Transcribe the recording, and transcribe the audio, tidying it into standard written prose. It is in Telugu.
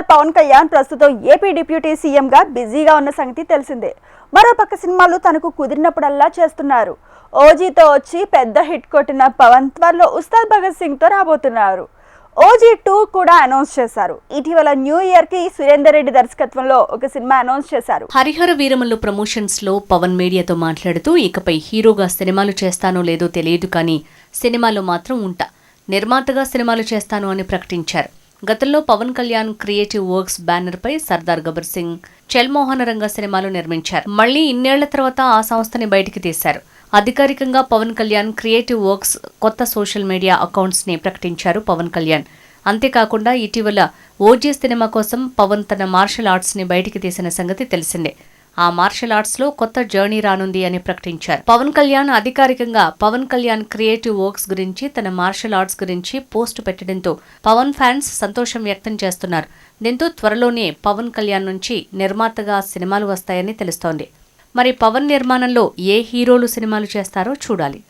స్టార్ పవన్ కళ్యాణ్ ప్రస్తుతం ఏపీ డిప్యూటీ సీఎంగా బిజీగా ఉన్న సంగతి తెలిసిందే. మరోపక్క సినిమాలు తనకు కుదిరినప్పుడల్లా చేస్తున్నారు. ఓజీతో వచ్చి పెద్ద హిట్ కొట్టిన పవన్ త్వరలో ఉస్తాద్ భగత్ సింగ్తో రాబోతున్నారు. ఓజీ 2 కూడా అనౌన్స్ చేశారు. ఇటీవల న్యూ ఇయర్ కి సురేందర్ రెడ్డి దర్శకత్వంలో ఒక సినిమా అనౌన్స్ చేశారు. హరిహర వీరమల్లు ప్రమోషన్స్ లో పవన్ మీడియాతో మాట్లాడుతూ ఇకపై హీరోగా సినిమాలు చేస్తానో లేదో తెలియదు కానీ సినిమాలో మాత్రం ఉంటా, నిర్మాతగా సినిమాలు చేస్తాను అని ప్రకటించారు. గతంలో Pawan Kalyan creative works banner పై సర్దార్ గబ్బర్ సింగ్, చెల్మోహన రంగ సినిమాలు నిర్మించారు. మళ్లీ ఇన్నేళ్ల తర్వాత ఆ సంస్థని బయటికి తీశారు. అధికారికంగా పవన్ కళ్యాణ్ క్రియేటివ్ వర్క్స్ కొత్త సోషల్ మీడియా అకౌంట్స్ ని ప్రకటించారు పవన్ కళ్యాణ్. అంతేకాకుండా ఇటీవల ఓజీ సినిమా కోసం పవన్ తన మార్షల్ ఆర్ట్స్ ని బయటికి తీసిన సంగతి తెలిసిందే. ఆ మార్షల్ ఆర్ట్స్ లో కొత్త జర్నీ రానుంది అని ప్రకటించారు. పవన్ కళ్యాణ్ అధికారికంగా పవన్ కళ్యాణ్ క్రియేటివ్ వర్క్స్ గురించి, తన మార్షల్ ఆర్ట్స్ గురించి పోస్ట్ పెట్టడంతో పవన్ ఫ్యాన్స్ సంతోషం వ్యక్తం చేస్తున్నారు. దీంతో త్వరలోనే పవన్ కళ్యాణ్ నుంచి నిర్మాతగా సినిమాలు వస్తాయని తెలుస్తోంది. మరి పవన్ నిర్మాణంలో ఏ హీరోలు సినిమాలు చేస్తారో చూడాలి.